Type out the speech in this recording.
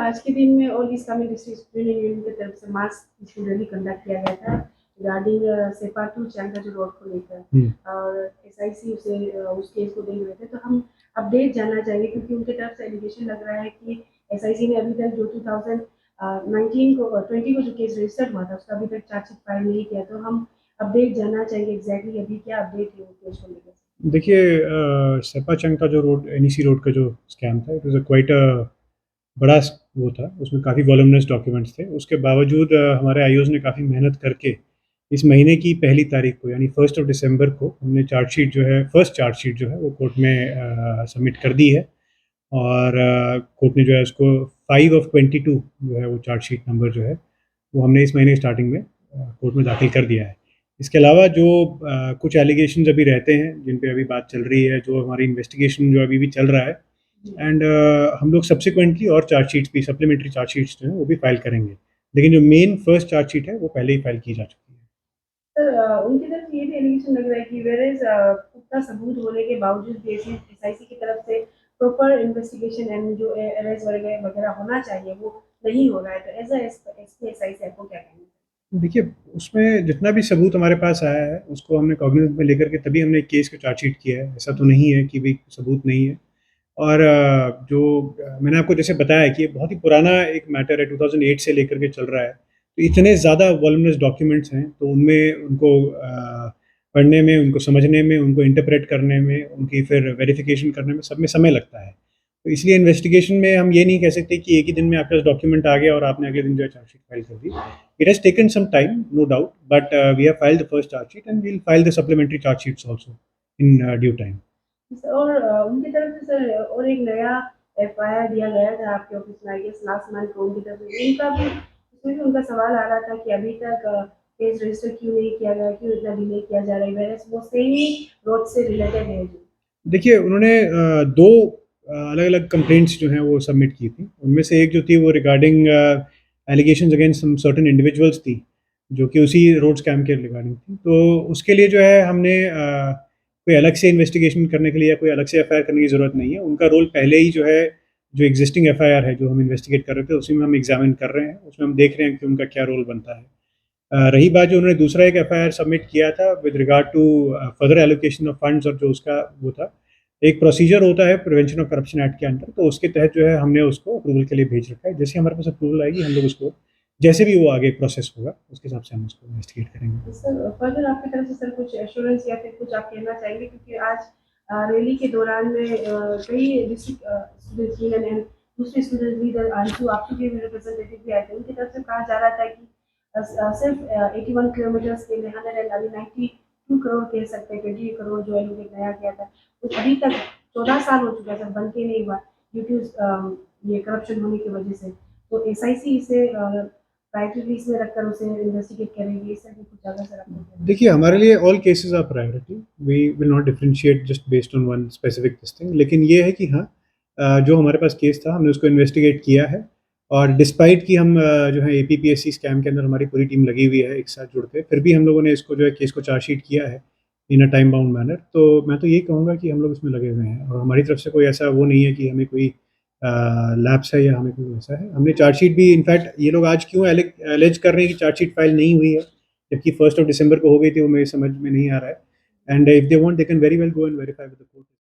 आज के दिन में all Islamic district student union की तरफ से मास टीचिंग रैली कंडक्ट किया गया था रिगार्डिंग सेपा टू चैंकाजू रोड को लेकर और एसआईसी उस केस को देख रहे थे। तो हम अपडेट जानना चाहेंगे क्योंकि उनके तरफ से एलिगेशन लग रहा है कि एसआईसी ने अभी तक जो 2019 को 20 को जो केस रजिस्टर्ड हुआ था उसका अभी तक चार्जशीट फाइल नहीं किया। तो हम अपडेट जानना चाहेंगे एग्जैक्टली अभी क्या अपडेट है केस को लेकर। देखिए, सेपा चंग का जो रोड एनईसी रोड का जो स्कैम था, इट वाज क्वाइट बड़ा वो था। उसमें काफ़ी वॉल्यूमिनस डॉक्यूमेंट्स थे। उसके बावजूद हमारे आईओज़ ने काफ़ी मेहनत करके इस महीने की पहली तारीख को यानी 1 दिसंबर को हमने चार्जशीट जो है फर्स्ट चार्जशीट जो है वो कोर्ट में सबमिट कर दी है। और कोर्ट ने जो है उसको 5/22 जो है वो चार्जशीट नंबर जो है वो हमने इस महीने स्टार्टिंग में कोर्ट में दाखिल कर दिया है। इसके अलावा जो कुछ एलिगेशंस अभी रहते हैं जिन पे अभी बात चल रही है, जो हमारी इन्वेस्टिगेशन जो अभी भी चल रहा है, एंड हम लोग सब्सिक्वेंटली और चार्जशीट्स भी सप्लीमेंट्री चार्जशीट्स जो हैं वो भी फाइल करेंगे। लेकिन जो मेन फर्स्ट चार्जशीट है वो पहले ही फाइल की जा चुकी है। सर उनकी तरफ ये भी एलिगेशन लग रहा है कि वेरेज पुख्ता सबूत होने के बावजूद भी एसआईसी की तरफ से प्रॉपर इन्वेस्टिगेशन एंड जो अरेस्ट वगैरह होना चाहिए वो नहीं हो रहा है। तो एज एसआईसी आपको क्या कहना है? देखिए, उसमें जितना भी सबूत हमारे पास आया है उसको हमने कॉग्निजेंस में लेकर के तभी हमने केस को चार्जशीट किया है। ऐसा तो नहीं है कि भी सबूत नहीं है। और जो मैंने आपको जैसे बताया कि ये बहुत ही पुराना एक मैटर है, 2008 से लेकर के चल रहा है। तो इतने ज़्यादा वॉल्यूमिनस डॉक्यूमेंट्स हैं, तो उनमें उनको पढ़ने में, उनको समझने में, उनको इंटरप्रेट करने में, उनकी फिर वेरिफिकेशन करने में, सब में समय लगता है। तो इसलिए इन्वेस्टिगेशन में हम ये नहीं कह सकते कि एक ही दिन में आपके पास डॉक्यूमेंट आ गया और आपने अगले दिन जो है चार्जशीट फाइल कर दी। It has taken some time, no doubt, but we have filed the first chargesheet and we will file the supplementary chargesheets also in due time. और उनकी तरफ से सर और एक नया एफआईआर दिया गया था आपके ऑफिस में आई गेस लास्ट मंथ को। उनकी तरफ से उनका भी उसमें भी उनका सवाल आ रहा था कि अभी तक केस रजिस्टर क्यों नहीं किया गया, क्यों इतना डिले किया जा रहा है, वेरस वो सेम ही रोड से रिलेटेड है जी। देखिए, उन्होंने दो अलग अलग कंप्लेंट्स जो हैं वो सबमिट की थी। उनमें से एक जो थी वो regarding allegations against some certain individuals थी, जो कि उसी रोड स्कैम के रिगार्डिंग थी। तो उसके लिए जो है हमने कोई अलग से इन्वेस्टिगेशन करने के लिए या कोई अलग से एफआईआर करने की ज़रूरत नहीं है। उनका रोल पहले ही जो है, जो एग्जिस्टिंग एफआईआर है जो हम इन्वेस्टिगेट कर रहे थे उसी में हम एग्जामिन कर रहे हैं। उसमें हम देख रहे हैं कि उनका क्या रोल बनता है। रही बात जो उन्होंने दूसरा एक एफआईआर सबमिट किया था with regard to further allocation of funds, और जो उसका वो था, एक प्रोसीजर होता है प्रिवेंशन ऑफ करप्शन एक्ट के अंदर, तो उसके तहत जो है हमने उसको अप्रूवल के लिए भेज रखा है। जैसे हमारे पास अप्रूवल आएगी हम लोग उसको, जैसे भी वो आगे प्रोसेस होगा उसके हिसाब से हम उसको इन्वेस्टिगेट करेंगे। सर फर्दर आपकी तरफ से सर कुछ एश्योरेंस या फिर कुछ आप कहना चाहेंगे क्योंकि आज रैली के दौरान में कई डिस्ट्रिक्ट स्टूडेंट्स यूनियन एंड दूसरे स्टूडेंट लीडर आंसू आपके भी रिप्रेजेंटेटिव भी आए थे। उनकी तरफ से कहा जा रहा था कि सिर्फ 81 किलोमीटर्स के लिए 192 करोड़ कह सकते हैं, 20 करोड़ जो एलोकेट नया किया था तो अभी तक 14 साल हो चुका है सर, बन के नहीं हुआ ड्यू टू ये करप्शन होने की वजह से। तो एसआईसी इसे प्रायोरिटीज में रखकर उसे इन्वेस्टिगेट करेंगे, इस तरह की कुछ ज़्यादा सर आपको? देखिए, हमारे लिए all cases are priority. We will not differentiate just based on one specific this thing. लेकिन ये है कि हाँ, जो हमारे पास केस था हमने उसको इन्वेस्टिगेट किया है। और डिस्पाइट कि हम जो है एपीपीएससी स्कैम के अंदर हमारी पूरी टीम लगी हुई है एक साथ जुड़ के, फिर भी हम लोगों ने इसको जो है केस को चार्जशीट किया है इन अ टाइम बाउंड मैनर। तो मैं तो यही कहूँगा कि हम लोग इसमें लगे हुए हैं और हमारी तरफ से कोई ऐसा वो नहीं है कि हमें कोई लैप्स है या हमें कोई ऐसा है। हमने चार्जशीट भी, इनफैक्ट ये लोग आज क्यों एलेज कर रहे हैं कि चार्जशीट फाइल नहीं हुई है जबकि 1 दिसंबर को हो गई थी, वो मेरी समझ में नहीं आ रहा है। And if they want they can very well go and verify with the court.